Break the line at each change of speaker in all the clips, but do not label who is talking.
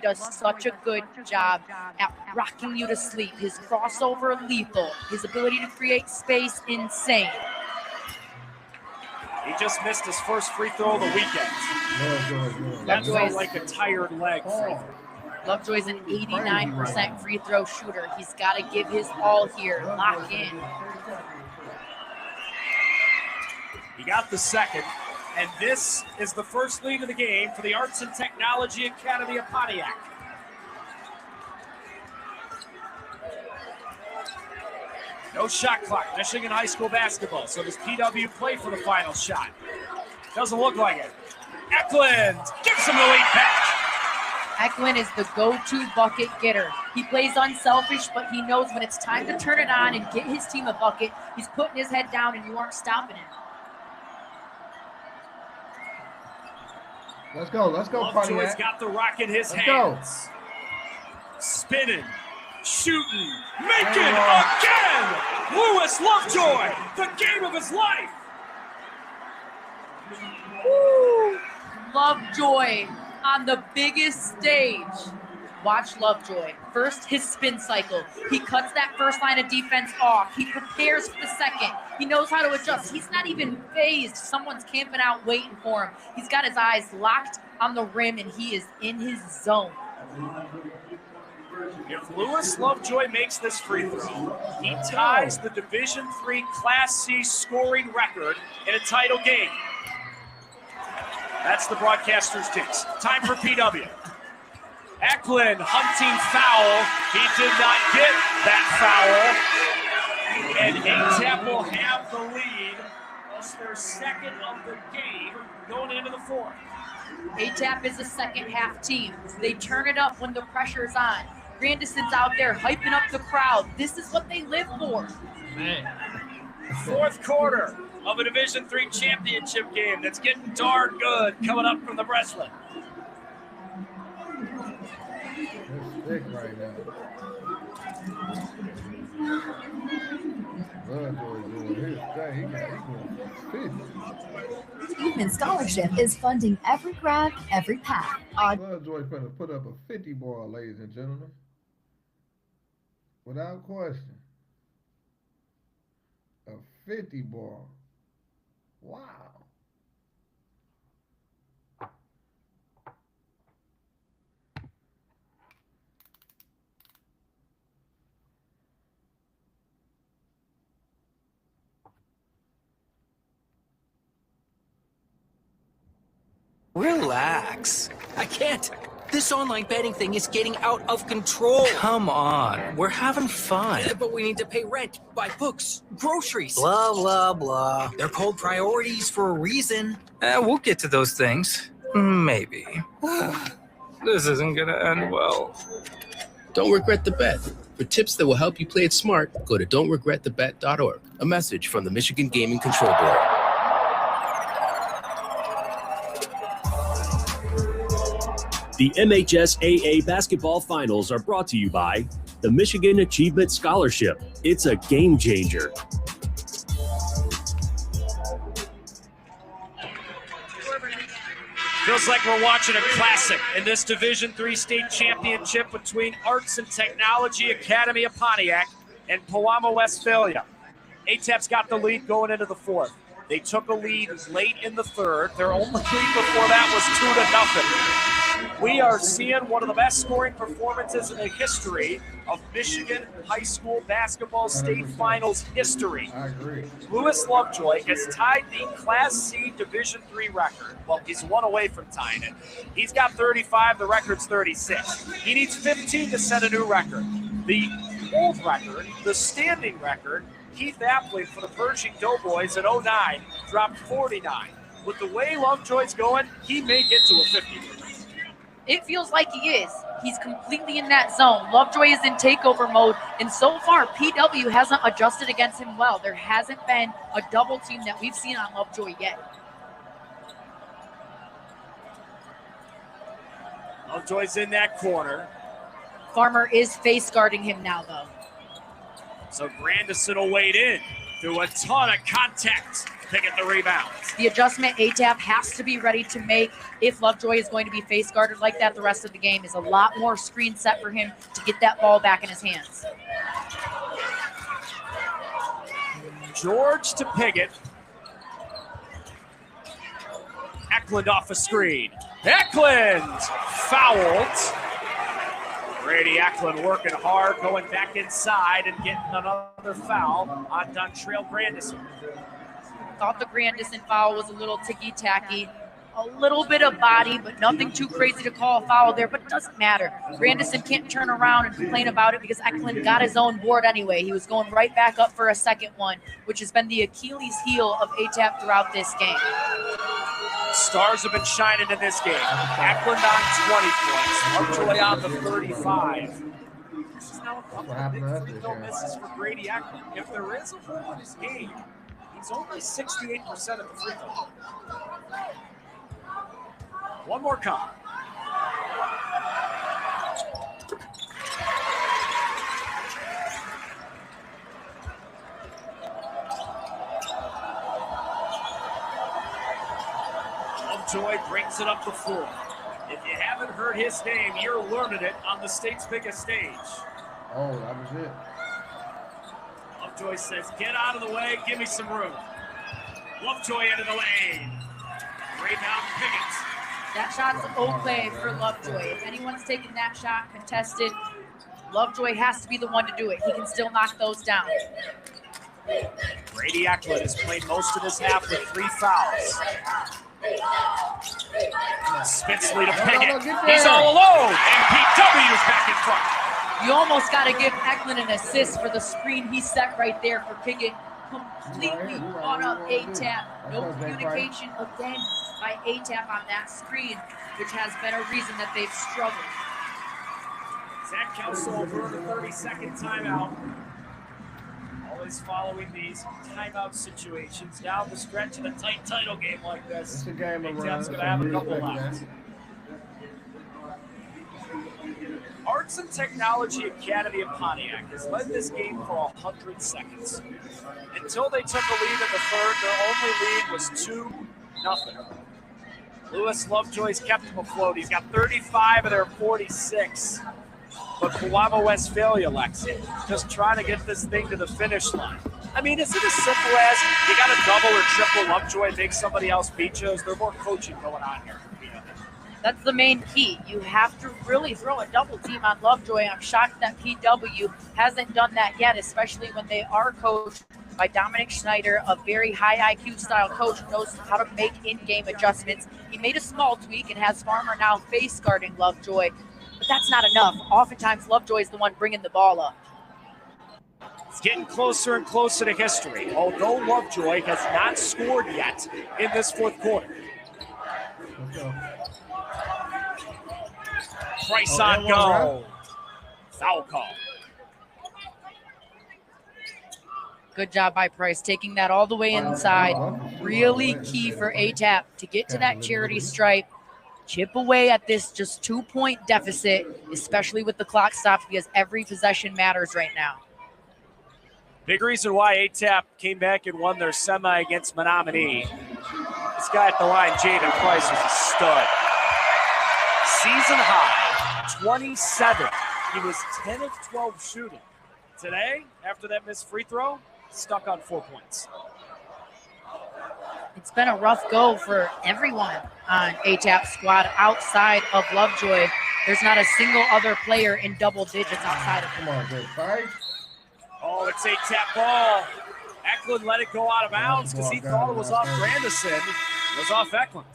does such a good job at rocking you to sleep. His crossover, lethal. His ability to create space, insane.
He just missed his first free throw of the weekend. That felt like a tired leg free throw.
Lovejoy's an 89% free throw shooter. He's got to give his all here. Lock in.
He got the second, and this is the first lead of the game for the Arts and Technology Academy of Pontiac. No shot clock, Michigan High School basketball. So does PW play for the final shot? Doesn't look like it. Eklund gives him the lead back.
Eklund is the go-to bucket getter. He plays unselfish, but he knows when it's time to turn it on and get his team a bucket. He's putting his head down, and you aren't stopping him.
Let's go,
Lovejoy's got the rock in his hands. Spinning, shooting, making again! Lewis Lovejoy, the game of his life!
Woo! Lovejoy on the biggest stage. Watch Lovejoy. First, his spin cycle. He cuts that first line of defense off. He prepares for the second. He knows how to adjust. He's not even phased. Someone's camping out waiting for him. He's got his eyes locked on the rim, and he is in his zone.
If Lewis Lovejoy makes this free throw, he ties the Division III Class C scoring record in a title game. That's the broadcaster's jinx. Time for PW. Eklund hunting foul. He did not get that foul. And ATAP will have the lead. That's their second of the game going into the fourth.
ATAP is a second half team. They turn it up when the pressure's on. Grandison's out there hyping up the crowd. This is what they live for.
Man.
Fourth quarter of a Division III championship game that's getting darn good coming up from the Breslin.
That's thick right now. Lovejoy doing his thing. He going 50.
Steven Scholarship is funding every grad, every path.
Lovejoy's going to put up a 50 ball, ladies and gentlemen. Without question. A 50 ball. Wow.
Relax. I can't. This online betting thing is getting out of control.
Come on, we're having fun.
But we need to pay rent, buy books, groceries.
Blah, blah, blah.
They're called priorities for a reason.
We'll get to those things. Maybe. This isn't gonna end well.
Don't regret the bet. For tips that will help you play it smart, go to don'tregretthebet.org. A message from the Michigan Gaming Control Board.
The MHSAA basketball finals are brought to you by the Michigan Achievement Scholarship. It's a game changer.
Feels like we're watching a classic in this Division III state championship between Arts and Technology Academy of Pontiac and Pewamo Westphalia. ATAP's got the lead going into the fourth. They took a lead late in the third. Their only lead before that was 2-0. We are seeing one of the best scoring performances in the history of Michigan high school basketball state finals history.
I agree.
Lewis Lovejoy has tied the Class C Division III record. Well, he's one away from tying it. He's got 35, the record's 36. He needs 15 to set a new record. The old record, the standing record, Keith Appling for the Pershing Doughboys at 09 dropped 49. With the way Lovejoy's going, he may get to a 50.
It feels like he is. He's completely in that zone. Lovejoy is in takeover mode, and so far, PW hasn't adjusted against him well. There hasn't been a double team that we've seen on Lovejoy yet.
Lovejoy's in that corner.
Farmer is face guarding him now, though.
So Grandison will wade in through a ton of contact. Pickett the rebound.
The adjustment ATAP has to be ready to make if Lovejoy is going to be face guarded like that the rest of the game is a lot more screen set for him to get that ball back in his hands.
George to Pickett. Eklund off a screen. Eklund fouled. Brady Eklund working hard, going back inside and getting another foul on Dontrell Grandison.
Thought the Grandison foul was a little ticky-tacky. A little bit of body, but nothing too crazy to call a foul there, but it doesn't matter. Grandison can't turn around and complain about it because Eklund got his own board anyway. He was going right back up for a second one, which has been the Achilles heel of ATAP throughout this game.
Stars have been shining in this game. Eklund on 20 points. Lovejoy on the 35. This is now a couple of big free throw misses for Brady Eklund. If there is a hole in his game, he's only 68% of the free throw. One more come. Lovejoy brings it up the floor. If you haven't heard his name, you're learning it on the state's biggest stage.
Oh, that was it.
Lovejoy says, get out of the way, give me some room. Lovejoy into the lane. Rebound Pickett.
That shot's okay for Lovejoy. If anyone's taking that shot contested, Lovejoy has to be the one to do it. He can still knock those down.
Brady Eklund has played most of this half with 3 fouls. Spitzley to Pickett. He's all alone, and PW's back in front.
You almost got to give Eklund an assist for the screen he set right there for Pickett. Completely caught up ATAP. No communication again by ATAP on that screen, which has been a reason that they've struggled.
Zach Kelso over the 30-second timeout. Always following these timeout situations down the stretch in a tight title game like this.
It's a game of
ATAP's going to have a couple left. Arts and Technology Academy of Pontiac has led this game for 100 seconds. Until they took a lead in the third, their only lead was 2-0. Lewis Lovejoy's kept him afloat. He's got 35 of their 46. But Puwama Westphalia, Lexi, just trying to get this thing to the finish line. I mean, is it as simple as you got to double or triple Lovejoy, make somebody else beat you? Is there more coaching going on here?
That's the main key. You have to really throw a double team on Lovejoy. I'm shocked that PW hasn't done that yet, especially when they are coached by Dominic Schneider, a very high IQ style coach who knows how to make in-game adjustments. He made a small tweak and has Farmer now face guarding Lovejoy, but that's not enough. Oftentimes, Lovejoy is the one bringing the ball up.
It's getting closer and closer to history, although Lovejoy has not scored yet in this fourth quarter. Price on go. Foul call.
Good job by Price, taking that all the way inside. Really key for ATAP to get to that charity stripe, chip away at this just 2-point deficit, especially with the clock stopped, because every possession matters right now.
Big reason why ATAP came back and won their semi against Menominee. This guy at the line, Jaden Price, was a stud. Season high, 27. He was 10 of 12 shooting. Today, after that missed free throw, stuck on 4 points.
It's been a rough go for everyone on ATAP squad outside of Lovejoy. There's not a single other player in double digits outside of him.
Come on, good fight.
Oh, it's ATAP ball. Eklund let it go out of bounds because he thought it was off Grandison. It was off Eklund.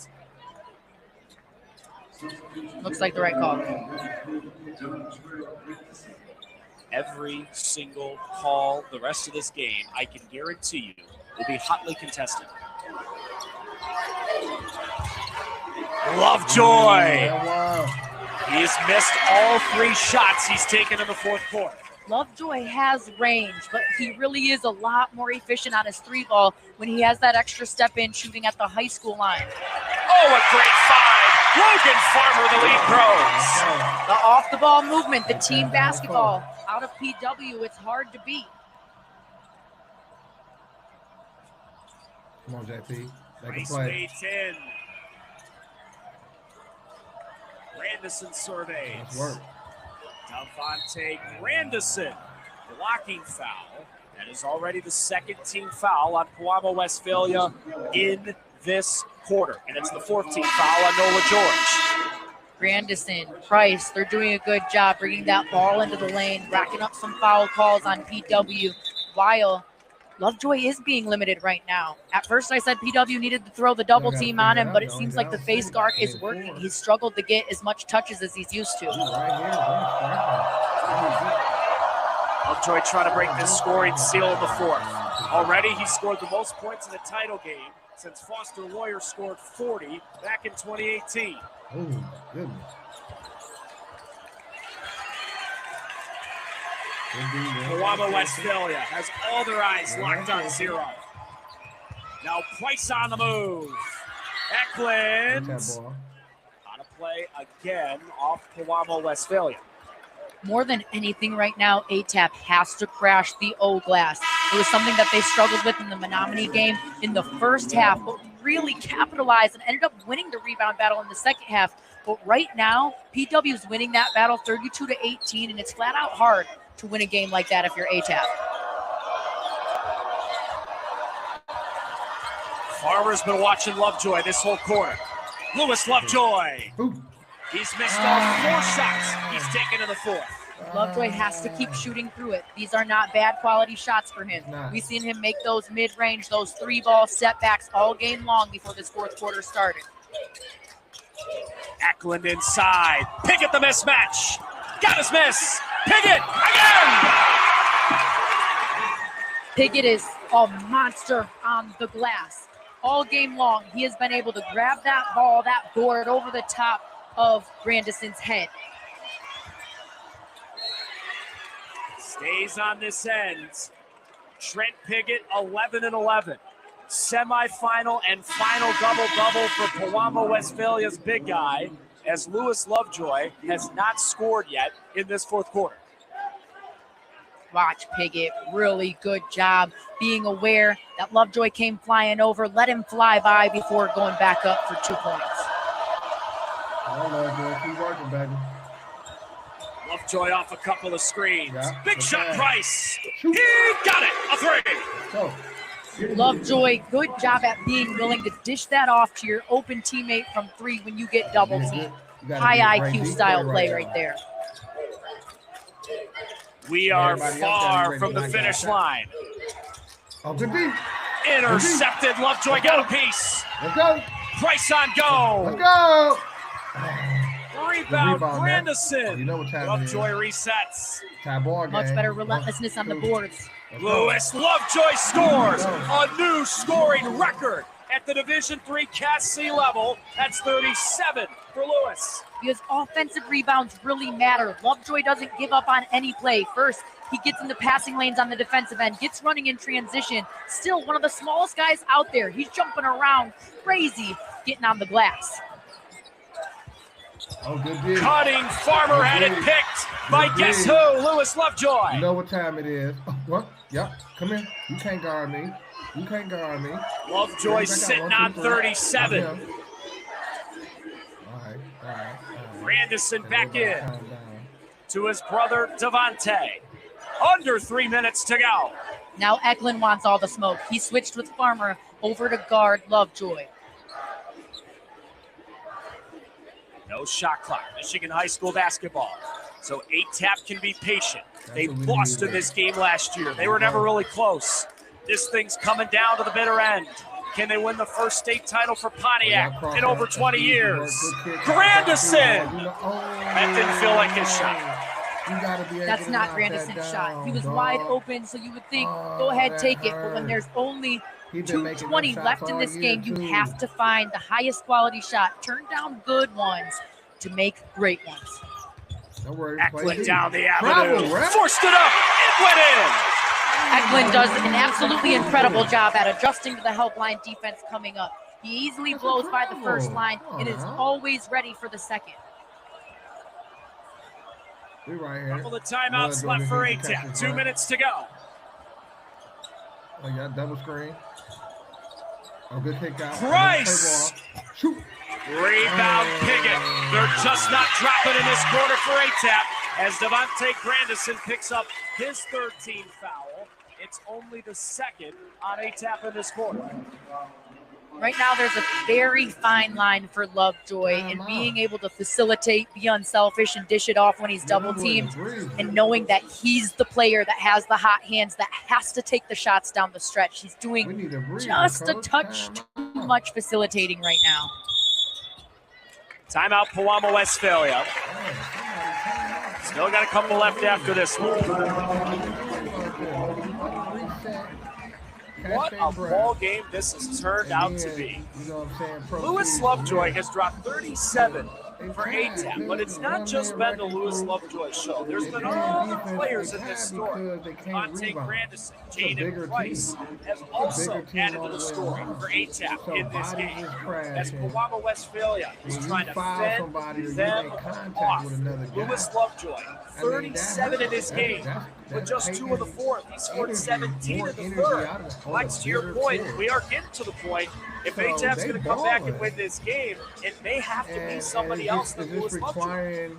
Looks like the right call.
Every single call the rest of this game, I can guarantee you, will be hotly contested. Lovejoy. He's missed all 3 shots he's taken in the fourth quarter.
Lovejoy has range, but he really is a lot more efficient on his 3-ball when he has that extra step in shooting at the high school line.
Oh, a great find. Logan Farmer, the lead throws.
The off-the-ball movement, the team basketball. Out of PW, it's hard to beat.
Come on, JP. Make a
Race
play.
waits in. Grandison surveys.
Nice work.
Devontae Grandison, blocking foul. That is already the second team foul on Pewamo Westphalia in this quarter. And it's the 14th foul on Nola George.
Grandison, Price, they're doing a good job bringing that ball into the lane, racking up some foul calls on PW, while Lovejoy is being limited right now. At first I said PW needed to throw the double team on him, but it seems like the face guard is working. He's struggled to get as much touches as he's used to.
Lovejoy trying to break this scoring seal in the fourth. Already he scored the most points in the title game since Foster Loyer scored 40 back in 2018.
Oh, goodness.
Pewamo Westphalia has all their eyes locked on 0. Now Price on the move. Eklund on a play again off Pewamo Westphalia.
More than anything right now, ATAP has to crash the O-glass. It was something that they struggled with in the Menominee game in the first half, but really capitalized and ended up winning the rebound battle in the second half. But right now, PW is winning that battle 32-18, and it's flat out hard to win a game like that if you're ATAP.
Farmer's been watching Lovejoy this whole quarter. Lewis Lovejoy. He's missed all 4 shots he's taken in the fourth.
Lovejoy has to keep shooting through it. These are not bad quality shots for him. We've seen him make those mid-range, those 3-ball setbacks all game long before this fourth quarter started.
Eklund inside. Pickett the mismatch. Got his miss. Pickett again.
Pickett is a monster on the glass. All game long, he has been able to grab that ball, that board over the top of Grandison's head.
Stays on this end. Trent Pickett, 11-11. Semifinal and final double-double for Pewamo Westphalia's big guy, as Lewis Lovejoy has not scored yet in this fourth quarter.
Watch Pickett, really good job being aware that Lovejoy came flying over, let him fly by before going back up for 2 points.
All right, boy. Keep working, baby.
Lovejoy off a couple of screens.
Yeah,
Big shot,
bad.
Price. He got it. A 3.
Go.
Lovejoy, good job at being willing to dish that off to your open teammate from 3 when you get double teamed. High IQ style play right there.
We are far from the finish line.
Oh, good D.
Intercepted. Lovejoy got a piece.
Let's go.
Price on go.
Let's go.
Rebound,
man.
Grandison.
You know what time
Lovejoy
it is.
resets.
Tie ball
Much
game.
better relentlessness on the boards.
Lewis Lovejoy scores a new scoring record at the Division III Cat C level. That's 37 for Lewis.
Because offensive rebounds really matter. Lovejoy doesn't give up on any play. First, he gets in the passing lanes on the defensive end, gets running in transition. Still one of the smallest guys out there. He's jumping around crazy, getting on the glass.
Oh, good deal.
Cutting, Farmer had it picked by guess who? Lewis Lovejoy.
You know what time it is. Oh, what? Yep. Come in. You can't guard me. You can't guard me.
Lovejoy sitting on 37.
All right.
Grandison back in to his brother Devontae. Under 3 minutes to go.
Now Eklund wants all the smoke. He switched with Farmer over to guard Lovejoy.
No shot clock. Michigan high school basketball. So ATAP can be patient. They lost in this game last year. They were never really close. This thing's coming down to the bitter end. Can they win the first state title for Pontiac in over 20 years? Grandison! That didn't feel like his shot.
That's not Grandison's shot. He was wide open, so you would think, go ahead, take it. But when there's only 2:20 left in this game, you have to find the highest quality shot. Turn down good ones to make great ones.
Eklund down the avenue. Forced it up. It went in.
Eklund does an absolutely incredible job at adjusting to the helpline defense coming up. He easily blows by the first line and is always ready for the second.
Couple of timeouts left for ATAP. 2 minutes to go.
Oh, yeah, double screen. A good kick out.
Price!
Shoot.
Rebound Piggott. They're just not dropping in this quarter for ATAP as Devontae Grandison picks up his 13th foul. It's only the second on ATAP in this quarter.
Right now, there's a very fine line for Lovejoy in being able to facilitate, be unselfish, and dish it off when he's double teamed, and knowing that he's the player that has the hot hands that has to take the shots down the stretch. He's doing just a touch too much facilitating right now.
Timeout, Pewamo Westphalia. Still got a couple left after this one. What a ball game this has turned out to be. Lewis Lovejoy has dropped 37 for ATAP, but it's not just been the Lewis Lovejoy show. There's been other players in this story. Devontae Grandison, Jaden Price has also added to the story for ATAP in this game. As Pewamo Westphalia is trying to fend them off. Lewis Lovejoy, 37 in this game. With just 2 of the 4th, he scored 17 in the 3rd. Lex, to your point, we are getting to the point. If ATAP's going to come back and win this game, it may have to be somebody else than Lewis Lovejoy.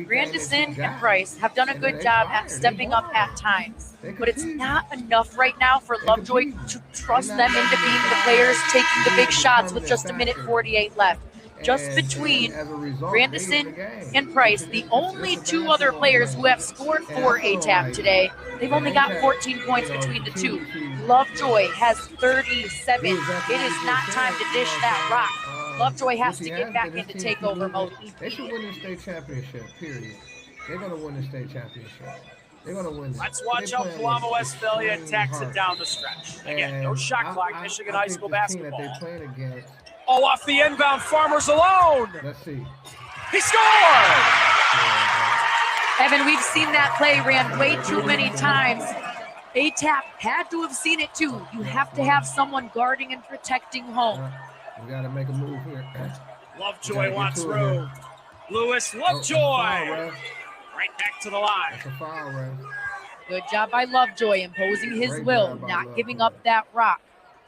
Grandison and Price have done a good job at stepping up at times, but it's not enough right now for Lovejoy to trust them into being the players taking the big shots with just 1:48 left. Just between Grandison and Price, the only 2 other players who have scored for ATAP today, they've only got 14 points between the 2. Lovejoy has 37. It is not time to dish that rock. Lovejoy has to get back into takeover mode.
They should win the state championship, period. They're going to win the state championship. They're going to win this.
Let's watch how Pewamo Westphalia attacks it down the stretch. Again, no shot clock, Michigan High School basketball.
They're playing against.
Oh, off the inbound, Farmers alone.
Let's see.
He scored!
Evan, we've seen that play ran way too many times. ATAP had to have seen it too. You have to have someone guarding and protecting home.
We got to make a move here.
Lovejoy wants room. Lewis Lovejoy. Right back to the line.
That's a foul, right?
Good job by Lovejoy, imposing his will, not giving up that rock.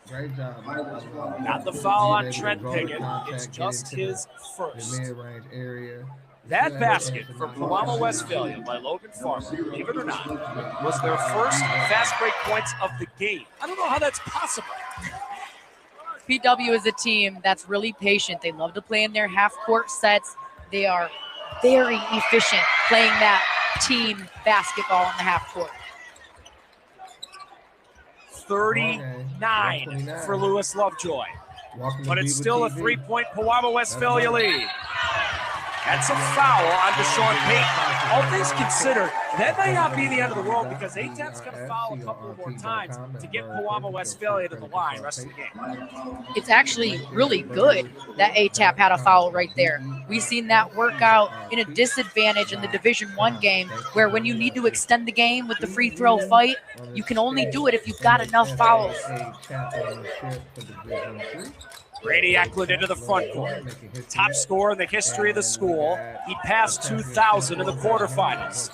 Great job.
Got the foul on Trent Piggott. It's just his first.
Mid-range area.
That basket for Pewamo Westphalia by Logan Farmer, believe it or not, was their first fast break points of the game. I don't know how that's possible.
PW is a team that's really patient. They love to play in their half-court sets. They are very efficient playing that team basketball in the half-court.
39 for Lewis Lovejoy. But it's still a 3-point Pewamo Westphalia lead. That's a foul on Deshaun Payton. All things considered, that may not be the end of the world because ATAP's going to foul a couple more times to get Pewamo Westphalia to the line rest of the game.
It's actually really good that ATAP had a foul right there. We've seen that work out in a disadvantage in the Division I game where when you need to extend the game with the free throw fight, you can only do it if you've got enough fouls.
Brady Eklund into the front court. Top scorer in the history of the school. He passed 2,000 in the quarterfinals.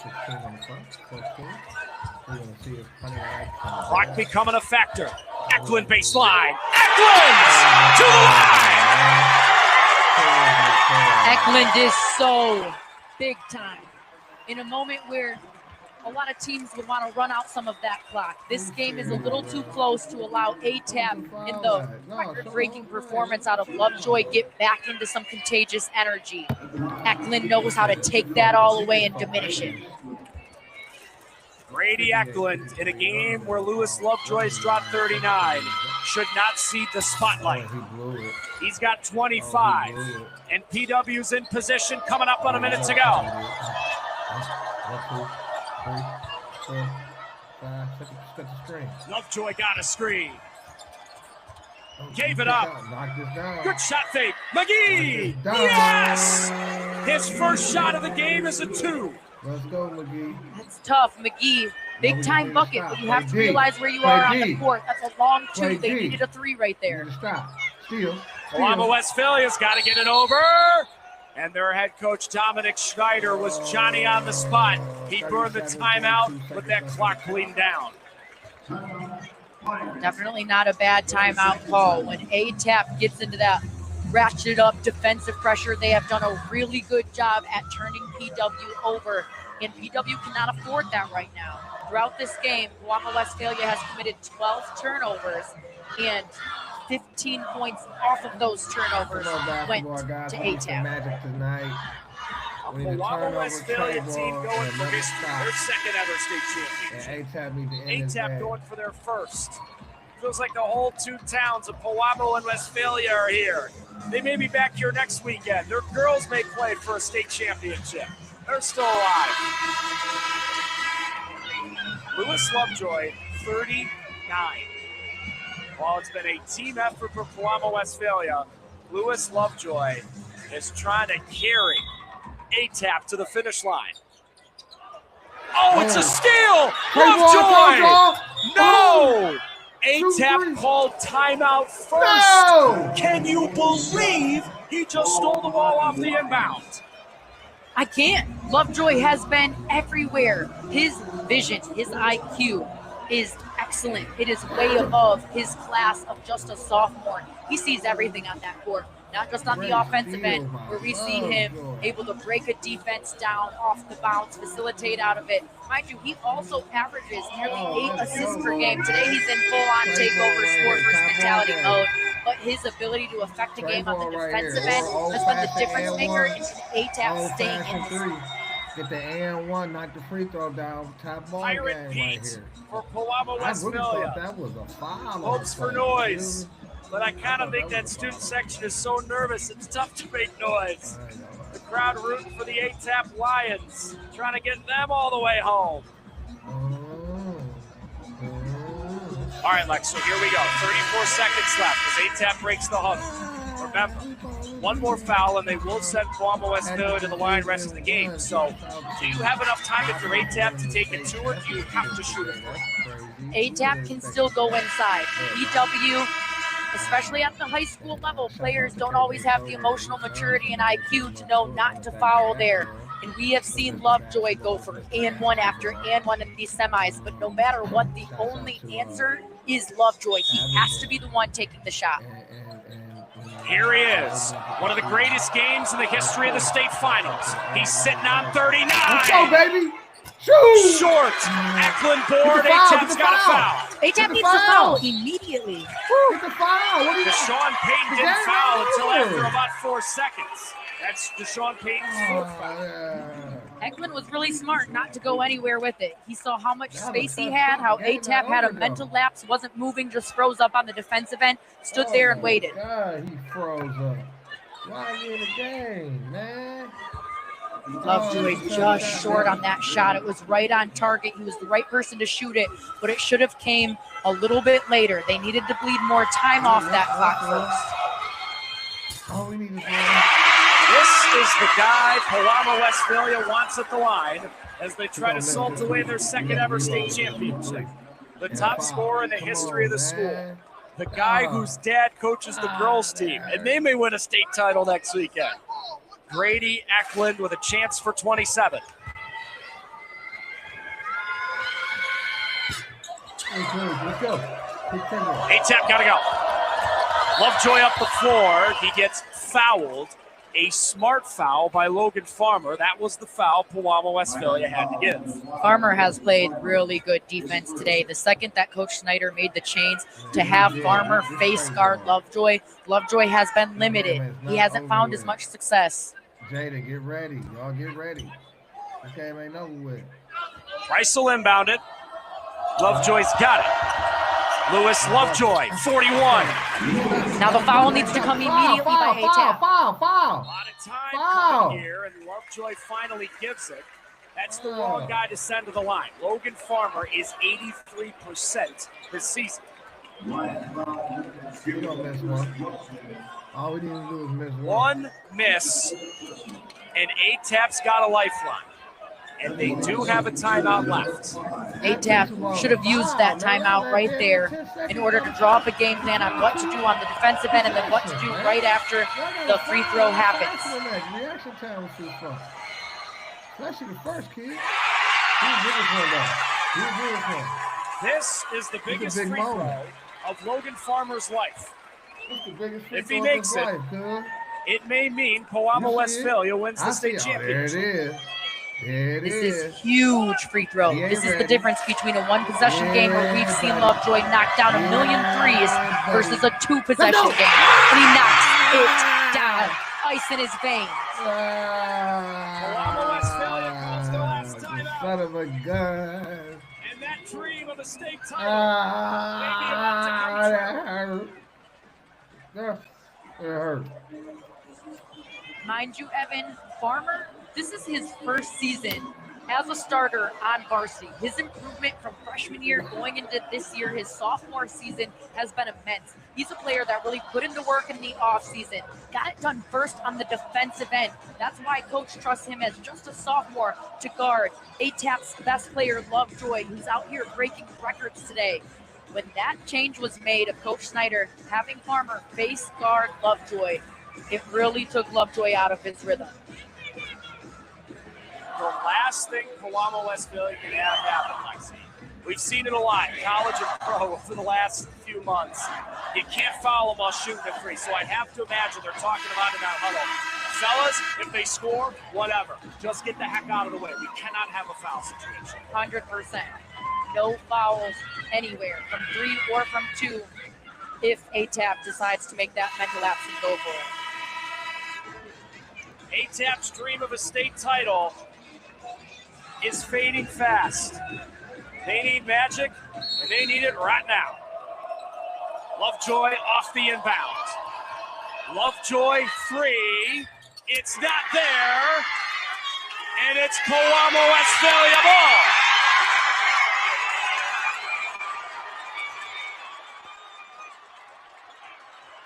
Clock becoming a factor. Eklund baseline. Eklund to the line!
Eklund is so big time. In a moment where a lot of teams would want to run out some of that clock. This game is a little too close to allow ATAP in the record-breaking performance out of Lovejoy get back into some contagious energy. Eklund knows how to take that all away and diminish it.
Brady Eklund in a game where Lewis Lovejoy's dropped 39 should not cede the spotlight. He's got 25, and PW's in position coming up on a minute to go.
3, 4, 5, set the screen.
Lovejoy got a screen. Gave it up. Good shot fake. McGee! Yes! His first shot of the game is a 2.
Let's go, McGee.
It's tough. McGee, big time bucket, but you have to realize where you are on the court. That's a long 2. They needed a 3 right there.
Stop. Steal.
Pewamo Westphalia's got to get it over. And their head coach, Dominic Schneider, was Johnny on the spot. He burned the timeout with that clock bleeding down.
Definitely not a bad timeout call. When ATAP gets into that ratcheted up defensive pressure, they have done a really good job at turning PW over, and PW cannot afford that right now. Throughout this game, Pewamo Westphalia has committed 12 turnovers, and 15 points off of those turnovers went
guys.
to
We need some
ATAP.
magic tonight. We need to
Pewamo
turn over
Westphalia
trade
team
ball
going
and
for
let it
history,
stop.
their second ever state championship.
And ATAP need to end this
ATAP
game.
going for their first. Feels like the whole two towns of Pewamo and Westphalia are here. They may be back here next weekend. Their girls may play for a state championship. They're still alive. Lewis Lovejoy, 39. While it's been a team effort for Pewamo Westphalia, Lewis Lovejoy is trying to carry ATAP to the finish line. Oh, it's a steal! Lovejoy! No! ATAP called timeout first.
No!
Can you believe he just stole the ball off the inbound?
I can't. Lovejoy has been everywhere. His vision, his IQ is excellent. It is way above his class of just a sophomore. He sees everything on that court, not just on the offensive end, where we see him able to break a defense down off the bounce, facilitate out of it. Mind you, he also averages nearly 8 assists per game. Today he's in full-on takeover, score first mentality mode. But his ability to affect a game on the defensive end has been the difference maker in ATAP staying in this.
Get the and one, knock the free throw down, top ball
Pirate
game right
Pete
here.
for Pewamo
I really thought
Westphalia.
that was a foul.
Hopes for noise. But I kind of think that student section is so nervous, it's tough to make noise. The crowd rooting for the ATAP Lions, trying to get them all the way home. All right, Lex, so here we go. 34 seconds left as ATAP breaks the huddle. Remember, one more foul and they will send Pewamo Westphalia to the line the rest of the game. So do you have enough time if you're ATAP to take it to, or do you have to shoot it first?
ATAP can still go inside. PW, especially at the high school level, players don't always have the emotional maturity and IQ to know not to foul there. And we have seen Lovejoy go for and one after and one in these semis. But no matter what, the only answer is Lovejoy. He has to be the one taking the shot.
Here he is, one of the greatest games in the history of the state finals. He's sitting on 39.
Let's go, baby. Shoot!
Short. Eklund board. ATAP's got a foul.
ATAP needs to foul immediately.
Get the foul. What are you
Deshaun Payton didn't foul until after about 4 seconds. That's Deshaun Payton's fourth foul.
Eklund was really smart not to go anywhere with it. He saw how much space he had, how ATAP had a mental lapse, wasn't moving, just froze up on the defensive end, stood there and waited.
God, he froze up. Why are you in the game, man?
Lovejoy just short on that shot. It was right on target. He was the right person to shoot it, but it should have came a little bit later. They needed to bleed more time off that clock first.
All we need is
This is the guy Pewamo Westphalia wants at the line as they try to salt away their second ever state championship. The top scorer in the history of the school. The guy whose dad coaches the girls team, and they may win a state title next weekend. Grady Eklund with a chance for 27.
Let's go.
ATAP got to go. Lovejoy up the floor. He gets fouled. A smart foul by Logan Farmer. That was the foul Pewamo Westphalia had to give.
Farmer has played really good defense today. The second that Coach Snyder made the change to have Farmer face guard Lovejoy, Lovejoy has been limited. He hasn't found as much success.
Jada, get ready. Y'all get ready. This game ain't over with.
Price will inbound it. Lovejoy's got it. Lewis Lovejoy, 41.
Now the foul needs to come immediately by ATAP.
Foul.
A lot of time coming here, and Lovejoy finally gives it. That's the wrong guy to send to the line. Logan Farmer is 83% this season.
We don't miss one. All we need to do is miss
One miss, and ATAP's got a lifeline. And they do have a timeout left.
ATAP should have used that timeout right there in order to draw up a game plan on what to do on the defensive end and then what to do right after the free throw happens.
Reaction time was too fun. Especially the first kid. He was good with one, though. He was good with one.
This is the biggest
big
free throw
moment.
of Logan Farmer's life.
It's the biggest free
If he
throw of
makes
his
it,
life, cuz.
It may mean Pewamo
You see it?
Westphalia wins
I
the state
see. Oh, there it
championship.
is. There it
This
is.
is huge free throw.
He ain't
This is the
ready.
difference between a one-possession game where we've seen Lovejoy knock down a million threes versus a two-possession
Let's go.
game. And he knocks it down. Ice in his veins.
Pewamo Westphalia calls their last timeout.
Son of a gun.
And that dream of a state title
That hurt. That hurt.
Mind you, Evan, Farmer, this is his first season as a starter on varsity. His improvement from freshman year going into this year, his sophomore season, has been immense. He's a player that really put in the work in the offseason, got it done first on the defensive end. That's why Coach trusts him as just a sophomore to guard ATAP's best player, Lovejoy, who's out here breaking records today. When that change was made of Coach Snyder having Farmer face guard Lovejoy, it really took Lovejoy out of his rhythm.
The last thing Pewamo Westphalia can have happen, Lexi. We've seen it a lot, college and pro, over the last few months. You can't foul them while shooting a three, so I'd have to imagine they're talking about it on huddle. Fellas, if they score, whatever. Just get the heck out of the way. We cannot have a foul situation.
100%. No fouls anywhere from 3 or from 2 if ATAP decides to make that mental lapse and go for it.
ATAP's dream of a state title is fading fast. They need magic, and they need it right now. Lovejoy off the inbound. Lovejoy free. It's not there. And it's Pewamo Westphalia ball.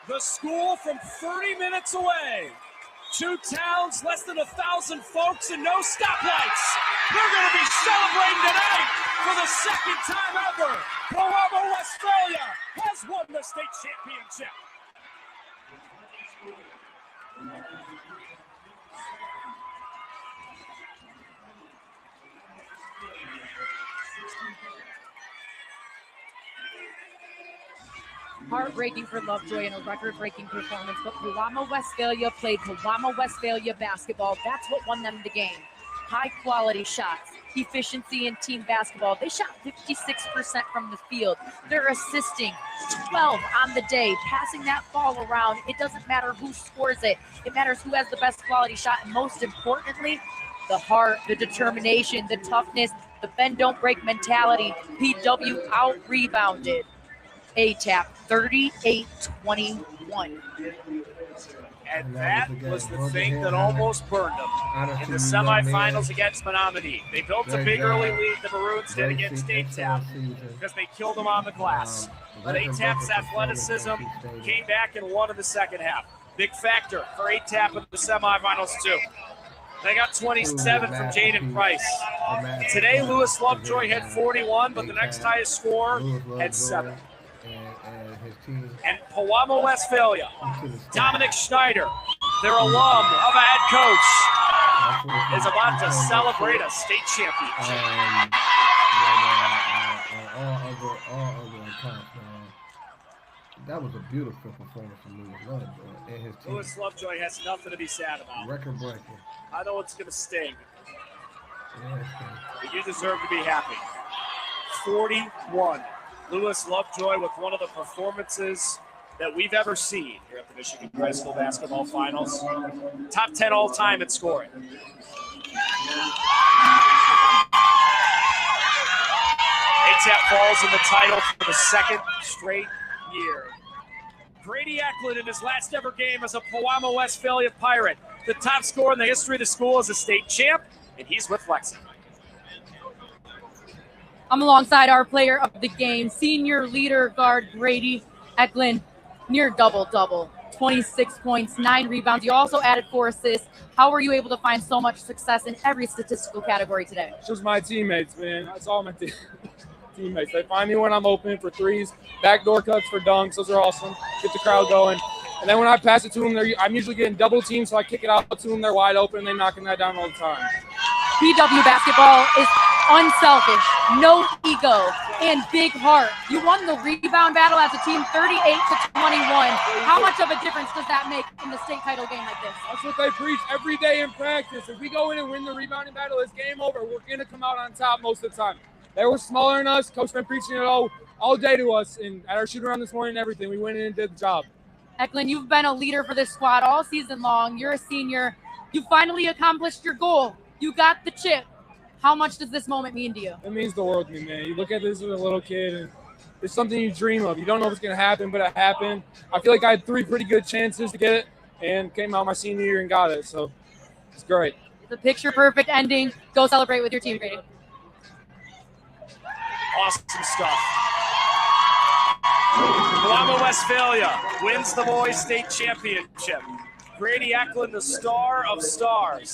The school from 30 minutes away. 2 towns, less than 1,000 folks, and no stoplights. They're going to be celebrating tonight for the second time ever. Pewamo Westphalia has won the state championship.
Heartbreaking for Lovejoy and a record-breaking performance, but Pewamo Westphalia played Pewamo Westphalia basketball. That's what won them the game. High-quality shots, efficiency in team basketball. They shot 56% from the field. They're assisting 12 on the day, passing that ball around. It doesn't matter who scores it. It matters who has the best quality shot, and most importantly, the heart, the determination, the toughness, the bend-don't-break mentality. PW out-rebounded ATAP 38-21.
And that was the thing that almost burned them in the semifinals against Menominee. They built a big early lead, the Maroons did against ATAP, because they killed them on the glass. But ATAP's athleticism came back and won in the second half. Big factor for ATAP in the semifinals, too. They got 27 from Jaden Price. Today, Lewis Lovejoy had 41, but the next highest score had 7. And Pewamo Westphalia, Dominic Schneider, their alum of a head coach, is about to celebrate a state championship.
All other accounts, man. That was a beautiful performance from Lewis Lovejoy and his team.
Lewis Lovejoy has nothing to be sad about.
Record breaking.
I know it's going to sting,
Yeah,
but you deserve to be happy. 41. Lewis Lovejoy with one of the performances that we've ever seen here at the Michigan High School Basketball Finals. Top 10 all time in scoring. ATAP falls in the title for the second straight year. Grady Eklund in his last ever game as a Pewamo Westphalia Pirate. The top scorer in the history of the school as a state champ, and he's with Lexi.
I'm alongside our player of the game, senior leader guard Grady Eklund, near double-double, 26 points, 9 rebounds. You also added 4 assists. How were you able to find so much success in every statistical category today?
It's just my teammates, man. That's all my teammates. They find me when I'm open for threes, backdoor cuts for dunks. Those are awesome. Get the crowd going. And then when I pass it to them, I'm usually getting double teamed, so I kick it out to them. They're wide open. They're knocking that down all the time.
PW basketball is unselfish, no ego. and big heart. You won the rebound battle as a team 38-21. How much of a difference does that make in the state title game like this?
That's what they preach every day in practice. If we go in and win the rebounding battle, it's game over. We're going to come out on top most of the time. They were smaller than us. Coach been preaching it all day to us. And at our shoot around this morning and everything, we went in and did the job.
Eklund, you've been a leader for this squad all season long. You're a senior. You finally accomplished your goal. You got the chip. How much does this moment mean to you?
It means the world to me, man. You look at this as a little kid, and it's something you dream of. You don't know if it's going to happen, but it happened. I feel like I had 3 pretty good chances to get it and came out my senior year and got it. So it's great.
The picture-perfect ending. Go celebrate with your team, Grady.
Awesome stuff. Palama Westphalia wins the boys state championship. Grady Eklund, the star of stars.